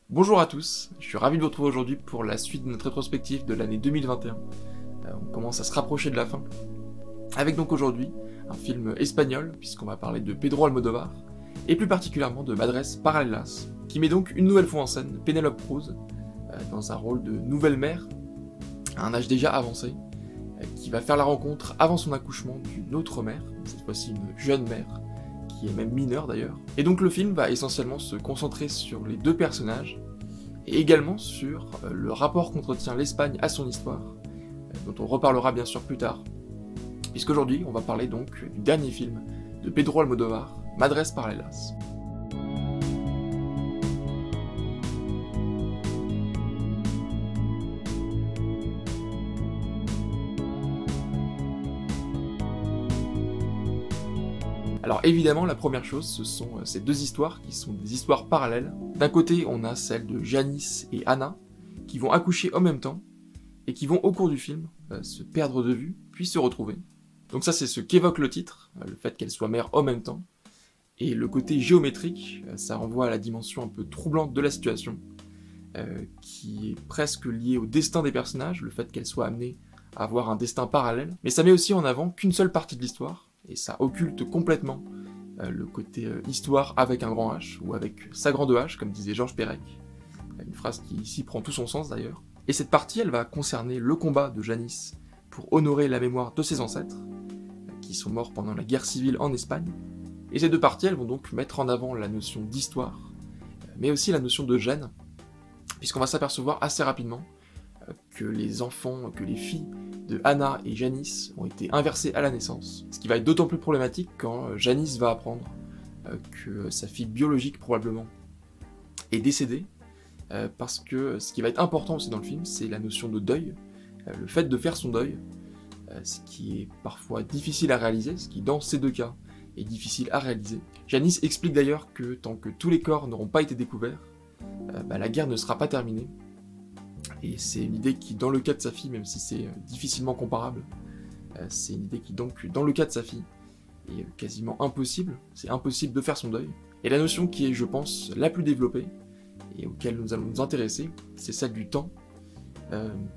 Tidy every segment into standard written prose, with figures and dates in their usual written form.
Bonjour à tous, je suis ravi de vous retrouver aujourd'hui pour la suite de notre rétrospective de l'année 2021. On commence à se rapprocher de la fin, avec donc aujourd'hui un film espagnol, puisqu'on va parler de Pedro Almodóvar, et plus particulièrement de Madres Paralelas, qui met donc une nouvelle fois en scène Penélope Cruz, dans un rôle de nouvelle mère, à un âge déjà avancé, qui va faire la rencontre avant son accouchement d'une autre mère, cette fois-ci une jeune mère, qui est même mineure d'ailleurs. Et donc le film va essentiellement se concentrer sur les deux personnages, et également sur le rapport qu'entretient l'Espagne à son histoire, dont on reparlera bien sûr plus tard, puisqu'aujourd'hui on va parler donc du dernier film de Pedro Almodóvar, Madres Paralelas. Alors évidemment, la première chose, ce sont ces deux histoires qui sont des histoires parallèles. D'un côté, on a celle de Janice et Anna, qui vont accoucher en même temps, et qui vont au cours du film se perdre de vue, puis se retrouver. Donc ça c'est ce qu'évoque le titre, le fait qu'elles soient mères en même temps. Et le côté géométrique, ça renvoie à la dimension un peu troublante de la situation, qui est presque liée au destin des personnages, le fait qu'elles soient amenées à avoir un destin parallèle. Mais ça met aussi en avant qu'une seule partie de l'histoire, et ça occulte complètement le côté histoire avec un grand H, ou avec sa grande H, comme disait Georges Perec, une phrase qui ici prend tout son sens d'ailleurs. Et cette partie, elle va concerner le combat de Janice pour honorer la mémoire de ses ancêtres, qui sont morts pendant la guerre civile en Espagne. Et ces deux parties, elles vont donc mettre en avant la notion d'histoire, mais aussi la notion de gène, puisqu'on va s'apercevoir assez rapidement que les enfants, que les filles de Anna et Janice ont été inversées à la naissance, ce qui va être d'autant plus problématique quand Janice va apprendre que sa fille biologique probablement est décédée, parce que ce qui va être important aussi dans le film, c'est la notion de deuil, le fait de faire son deuil, ce qui est parfois difficile à réaliser, ce qui dans ces deux cas est difficile à réaliser. Janice explique d'ailleurs que tant que tous les corps n'auront pas été découverts, la guerre ne sera pas terminée. Et c'est une idée qui, dans le cas de sa fille, même si c'est difficilement comparable, c'est une idée qui, donc, dans le cas de sa fille, est quasiment impossible. C'est impossible de faire son deuil. Et la notion qui est, je pense, la plus développée, et auquel nous allons nous intéresser, c'est celle du temps,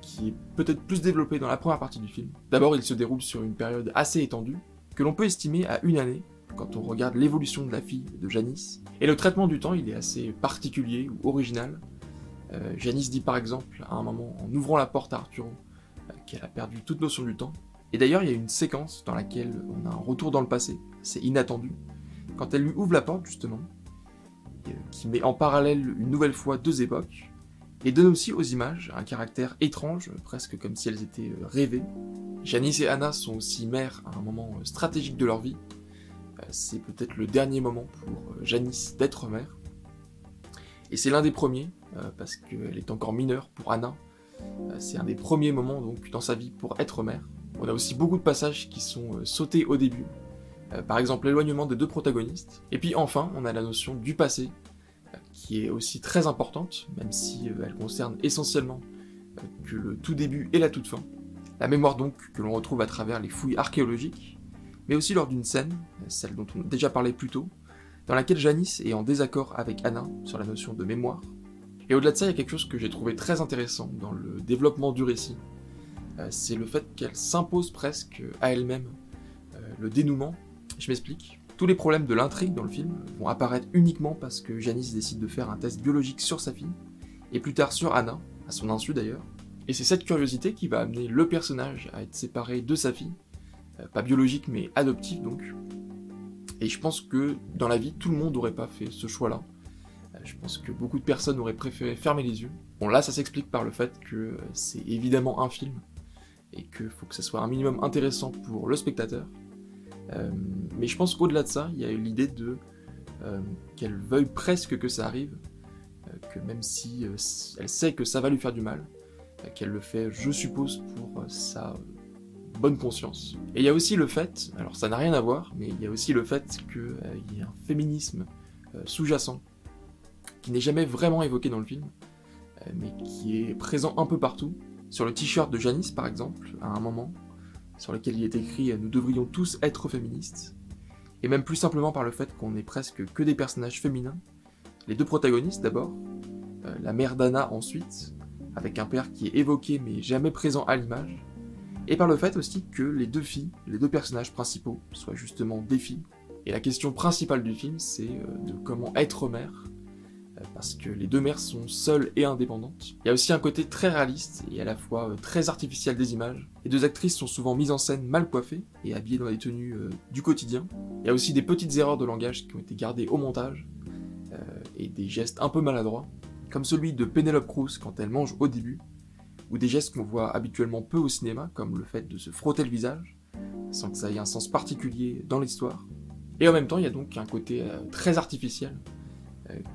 qui est peut-être plus développée dans la première partie du film. D'abord, il se déroule sur une période assez étendue, que l'on peut estimer à une année, quand on regarde l'évolution de la fille de Janice. Et le traitement du temps, il est assez particulier ou original. Janice dit par exemple, à un moment, en ouvrant la porte à Arturo, qu'elle a perdu toute notion du temps. Et d'ailleurs, il y a une séquence dans laquelle on a un retour dans le passé, c'est inattendu, quand elle lui ouvre la porte justement, qui met en parallèle une nouvelle fois deux époques, et donne aussi aux images un caractère étrange, presque comme si elles étaient rêvées. Janice et Anna sont aussi mères à un moment stratégique de leur vie. C'est peut-être le dernier moment pour Janice d'être mère. Et c'est l'un des premiers, parce qu'elle est encore mineure pour Anna. C'est un des premiers moments donc dans sa vie pour être mère. On a aussi beaucoup de passages qui sont sautés au début. Par exemple l'éloignement des deux protagonistes. Et puis enfin, on a la notion du passé, qui est aussi très importante, même si elle concerne essentiellement que le tout début et la toute fin. La mémoire donc que l'on retrouve à travers les fouilles archéologiques, mais aussi lors d'une scène, celle dont on a déjà parlé plus tôt, dans laquelle Janice est en désaccord avec Anna sur la notion de mémoire. Et au-delà de ça, il y a quelque chose que j'ai trouvé très intéressant dans le développement du récit. C'est le fait qu'elle s'impose presque à elle-même le dénouement. Je m'explique. Tous les problèmes de l'intrigue dans le film vont apparaître uniquement parce que Janice décide de faire un test biologique sur sa fille, et plus tard sur Anna, à son insu d'ailleurs. Et c'est cette curiosité qui va amener le personnage à être séparé de sa fille, pas biologique mais adoptive donc. Et je pense que dans la vie, tout le monde n'aurait pas fait ce choix-là. Je pense que beaucoup de personnes auraient préféré fermer les yeux. Bon là, ça s'explique par le fait que c'est évidemment un film, et qu'il faut que ça soit un minimum intéressant pour le spectateur. Mais je pense qu'au-delà de ça, il y a eu l'idée de qu'elle veuille presque que ça arrive, que même si elle sait que ça va lui faire du mal, qu'elle le fait, je suppose, pour sa bonne conscience. Et il y a aussi le fait, alors ça n'a rien à voir, mais il y a aussi le fait qu'il y a un féminisme sous-jacent, qui n'est jamais vraiment évoqué dans le film, mais qui est présent un peu partout. Sur le t-shirt de Janice, par exemple, à un moment, sur lequel il est écrit « Nous devrions tous être féministes », et même plus simplement par le fait qu'on n'est presque que des personnages féminins. Les deux protagonistes, d'abord, la mère d'Anna ensuite, avec un père qui est évoqué mais jamais présent à l'image, et par le fait aussi que les deux filles, les deux personnages principaux, soient justement des filles. Et la question principale du film, c'est de comment être mère, parce que les deux mères sont seules et indépendantes. Il y a aussi un côté très réaliste et à la fois très artificiel des images. Les deux actrices sont souvent mises en scène mal coiffées et habillées dans des tenues du quotidien. Il y a aussi des petites erreurs de langage qui ont été gardées au montage, et des gestes un peu maladroits, comme celui de Penelope Cruz quand elle mange au début, ou des gestes qu'on voit habituellement peu au cinéma, comme le fait de se frotter le visage, sans que ça ait un sens particulier dans l'histoire. Et en même temps, il y a donc un côté très artificiel,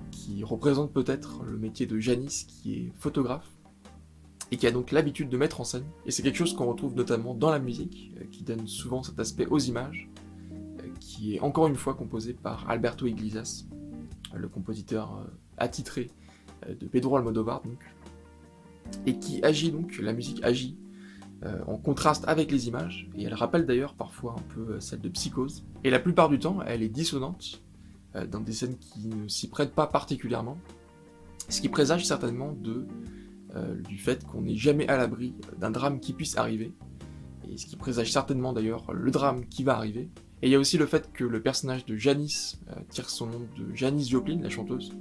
qui représente peut-être le métier de Janice, qui est photographe, et qui a donc l'habitude de mettre en scène. Et c'est quelque chose qu'on retrouve notamment dans la musique, qui donne souvent cet aspect aux images, qui est encore une fois composé par Alberto Iglesias, le compositeur attitré de Pedro Almodóvar, donc, et qui agit donc, la musique agit en contraste avec les images, et elle rappelle d'ailleurs parfois un peu celle de Psychose. Et la plupart du temps, elle est dissonante, dans des scènes qui ne s'y prêtent pas particulièrement, ce qui présage certainement du fait qu'on n'est jamais à l'abri d'un drame qui puisse arriver, et ce qui présage certainement d'ailleurs le drame qui va arriver. Et il y a aussi le fait que le personnage de Janice tire son nom de Janis Joplin, la chanteuse,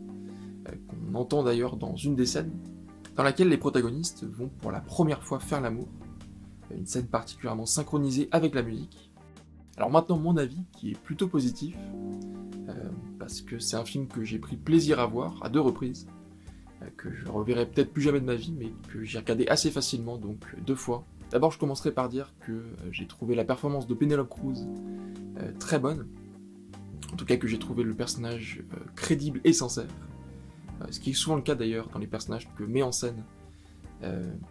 qu'on entend d'ailleurs dans une des scènes, dans laquelle les protagonistes vont pour la première fois faire l'amour, une scène particulièrement synchronisée avec la musique. Alors maintenant mon avis, qui est plutôt positif, parce que c'est un film que j'ai pris plaisir à voir à 2 reprises, que je reverrai peut-être plus jamais de ma vie, mais que j'ai regardé assez facilement, donc 2 fois. D'abord je commencerai par dire que j'ai trouvé la performance de Penelope Cruz très bonne, en tout cas que j'ai trouvé le personnage crédible et sincère, ce qui est souvent le cas d'ailleurs dans les personnages que met en scène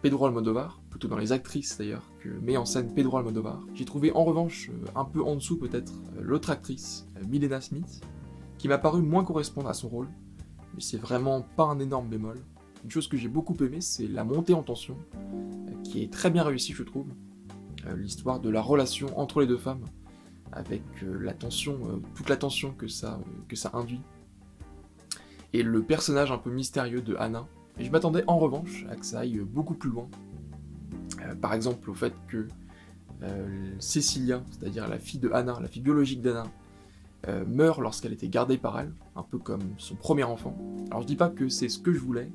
Pedro Almodóvar, plutôt dans les actrices d'ailleurs que met en scène Pedro Almodóvar. J'ai trouvé en revanche un peu en dessous peut-être l'autre actrice, Milena Smith, qui m'a paru moins correspondre à son rôle, mais c'est vraiment pas un énorme bémol. Une chose que j'ai beaucoup aimé, c'est la montée en tension, qui est très bien réussie je trouve, l'histoire de la relation entre les deux femmes, avec la tension, toute la tension que ça induit, et le personnage un peu mystérieux de Anna. Et je m'attendais en revanche à que ça aille beaucoup plus loin. Par exemple au fait que Cecilia, c'est-à-dire la fille de Anna, la fille biologique d'Anna, meurt lorsqu'elle était gardée par elle, un peu comme son premier enfant. Alors je dis pas que c'est ce que je voulais,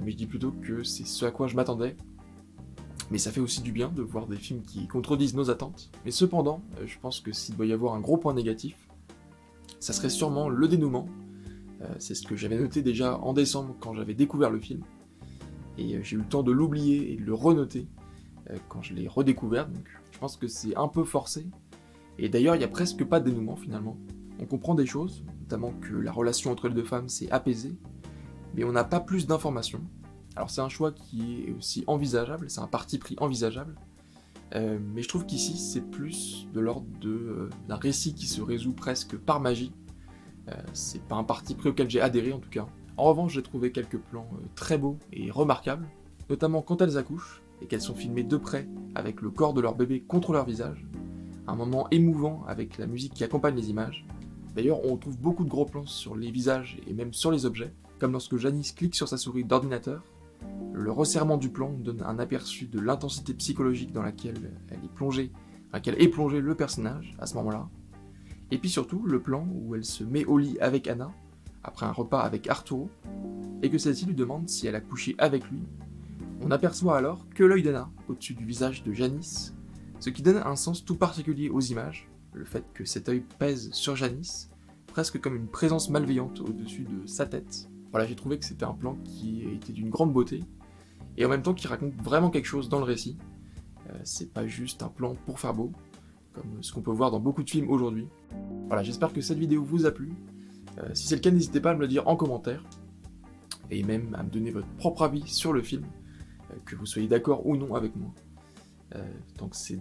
mais je dis plutôt que c'est ce à quoi je m'attendais. Mais ça fait aussi du bien de voir des films qui contredisent nos attentes. Mais cependant, je pense que s'il doit y avoir un gros point négatif, ça serait sûrement le dénouement. C'est ce que j'avais noté déjà en décembre quand j'avais découvert le film. Et j'ai eu le temps de l'oublier et de le renoter quand je l'ai redécouvert. Donc je pense que c'est un peu forcé. Et d'ailleurs, il n'y a presque pas de dénouement finalement. On comprend des choses, notamment que la relation entre les deux femmes s'est apaisée, mais on n'a pas plus d'informations. Alors c'est un choix qui est aussi envisageable, c'est un parti pris envisageable, mais je trouve qu'ici c'est plus de l'ordre d'un récit qui se résout presque par magie. C'est pas un parti pris auquel j'ai adhéré en tout cas. En revanche, j'ai trouvé quelques plans très beaux et remarquables, notamment quand elles accouchent et qu'elles sont filmées de près avec le corps de leur bébé contre leur visage. Un moment émouvant avec la musique qui accompagne les images. D'ailleurs, on retrouve beaucoup de gros plans sur les visages et même sur les objets, comme lorsque Janice clique sur sa souris d'ordinateur. Le resserrement du plan donne un aperçu de l'intensité psychologique dans laquelle est plongé le personnage à ce moment-là. Et puis surtout, le plan où elle se met au lit avec Anna, après un repas avec Arturo, et que celle-ci lui demande si elle a couché avec lui. On aperçoit alors que l'œil d'Anna au-dessus du visage de Janice, ce qui donne un sens tout particulier aux images, le fait que cet œil pèse sur Janice, presque comme une présence malveillante au-dessus de sa tête. Voilà, j'ai trouvé que c'était un plan qui était d'une grande beauté, et en même temps qui raconte vraiment quelque chose dans le récit. C'est pas juste un plan pour faire beau, comme ce qu'on peut voir dans beaucoup de films aujourd'hui. Voilà, j'espère que cette vidéo vous a plu. Si c'est le cas, n'hésitez pas à me le dire en commentaire, et même à me donner votre propre avis sur le film, que vous soyez d'accord ou non avec moi. Donc c'est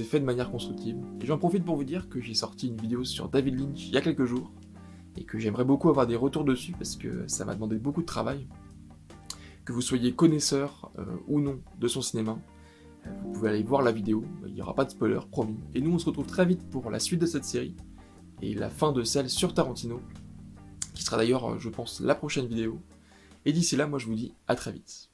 fait de manière constructive. Et j'en profite pour vous dire que j'ai sorti une vidéo sur David Lynch il y a quelques jours, et que j'aimerais beaucoup avoir des retours dessus, parce que ça m'a demandé beaucoup de travail. Que vous soyez connaisseur ou non de son cinéma, vous pouvez aller voir la vidéo, il n'y aura pas de spoiler, promis. Et nous on se retrouve très vite pour la suite de cette série, et la fin de celle sur Tarantino, qui sera d'ailleurs, je pense, la prochaine vidéo. Et d'ici là, moi je vous dis à très vite.